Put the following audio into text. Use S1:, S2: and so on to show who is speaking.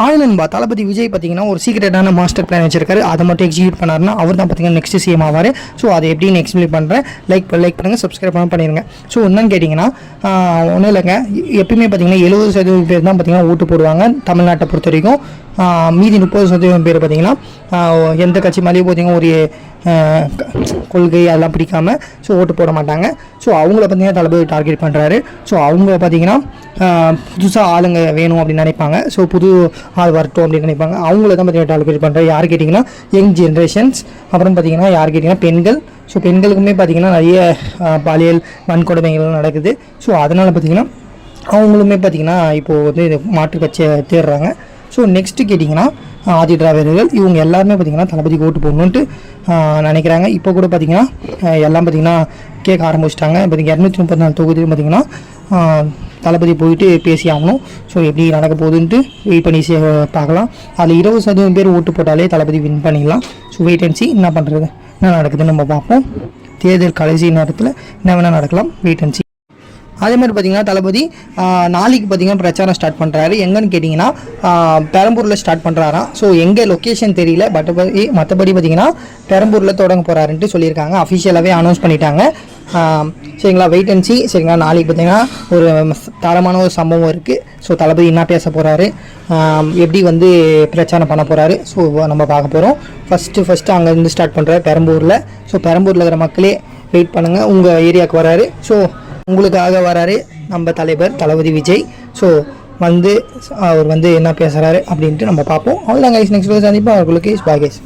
S1: ஆனந்த்பா தளபதி விஜய் பார்த்தீங்கன்னா ஒரு சீக்ரெட்டான master plan வச்சிருக்காரு. அதை மட்டும் எக்ஸிக்யூட் பண்ணாருன்னா அவர் தான் பார்த்தீங்கன்னா நெக்ஸ்ட் சிஎம் ஆவார். ஸோ அதை எப்படின்னு எக்ஸ்பிளைன் பண்ணுறேன். லைக் பண்ணுங்கள், சப்ஸ்கிரைப் பண்ணிடுங்க. ஸோ என்னன்னு கேட்டிங்கன்னா ஒன்றும் இல்லைங்க, எப்பயுமே பார்த்தீங்கன்னா 70% பேர் தான் பார்த்தீங்கன்னா ஓட்டு போடுவாங்க தமிழ்நாட்டை பொறுத்த வரைக்கும். மீதி 30% பேர் பார்த்தீங்கன்னா எந்த கட்சி மேலேயும் பார்த்தீங்கன்னா ஒரு கொள்கை அதெல்லாம் பிடிக்காமல் ஸோ ஓட்டு போட மாட்டாங்க. ஸோ அவங்கள பார்த்தீங்கன்னா தளபதி டார்கெட் பண்ணுறாரு. ஸோ அவங்க பார்த்தீங்கன்னா புதுசாக ஆளுங்க வேணும் அப்படின்னு நினைப்பாங்க. ஸோ புது ஆள் வரட்டும் அப்படின்னு நினைப்பாங்க. அவங்கள தான் பார்த்தீங்கன்னா டார்கெட் பண்ணுறாரு. யார் கேட்டிங்கன்னா யங் ஜென்ரேஷன்ஸ். அப்புறம் பார்த்தீங்கன்னா யார் கேட்டிங்கன்னா பெண்கள். ஸோ பெண்களுக்குமே பார்த்தீங்கன்னா நிறைய பாலியல் வன்கொடுமைகள் நடக்குது. ஸோ அதனால் பார்த்தீங்கன்னா அவங்களுமே பார்த்தீங்கன்னா இப்போது வந்து மாற்று கட்சியை தேடுறாங்க. ஸோ நெக்ஸ்ட்டு கேட்டிங்கன்னா ஆதி திராவிடர்கள் இவங்க எல்லாருமே பார்த்திங்கன்னா தளபதிக்கு ஓட்டு போடணுன்ட்டு நினைக்கிறாங்க. இப்போ கூட பார்த்திங்கன்னா எல்லாம் பார்த்திங்கன்னா கேட்க ஆரம்பிச்சிட்டாங்க. இப்போ 234 தொகுதியும் பார்த்திங்கன்னா தளபதி போயிட்டு பேசி ஆகணும். ஸோ எப்படி நடக்க போகுதுன்ட்டு வெயிட் பண்ணி பார்க்கலாம். அதில் 20% பேர் ஓட்டு போட்டாலே தளபதி வின் பண்ணிடலாம். ஸோ வெயிட் அண்ட் சி என்ன பண்ணுறது, என்ன நடக்குதுன்னு நம்ம பார்ப்போம். தேர்தல் கடைசி நேரத்தில் என்ன வேணால் நடக்கலாம். Wait and see. அதே மாதிரி பார்த்திங்கன்னா தளபதி நாளைக்கு பார்த்திங்கன்னா பிரச்சாரம் ஸ்டார்ட் பண்ணுறாரு. எங்கன்னு கேட்டிங்கன்னா பெரம்பூரில் ஸ்டார்ட் பண்ணுறாராம். ஸோ எங்கே லொக்கேஷன் தெரியல, மற்றபடி பார்த்திங்கன்னா பெரம்பூரில் தொடங்க போகிறாருன்ட்டு சொல்லியிருக்காங்க. அஃபிஷியலாகவே அனௌன்ஸ் பண்ணிட்டாங்க. சரிங்களா, வெயிட் அண்ட் சி. சரிங்களா, நாளைக்கு பார்த்திங்கன்னா ஒரு தரமான ஒரு சம்பவம் இருக்குது. ஸோ தளபதி என்ன பேச போகிறாரு, எப்படி வந்து பிரச்சாரம் பண்ண போகிறாரு, ஸோ நம்ம பார்க்க போகிறோம். ஃபஸ்ட்டு அங்கேருந்து ஸ்டார்ட் பண்ணுறாரு பெரம்பூரில். ஸோ பெரம்பூரில் இருக்கிற மக்களே வெயிட் பண்ணுங்கள், உங்கள் ஏரியாவுக்கு வராரு. ஸோ உங்களுக்காக வராரு நம்ம தலைவர் தளபதி விஜய். ஸோ வந்து அவர் வந்து என்ன பேசுகிறாரு அப்படின்ட்டு நம்ம பார்ப்போம். அவ்வளோதான் கைஸ், நெக்ஸ்ட் சந்திப்போம். அவர்களுக்கு பாய் கைஸ்.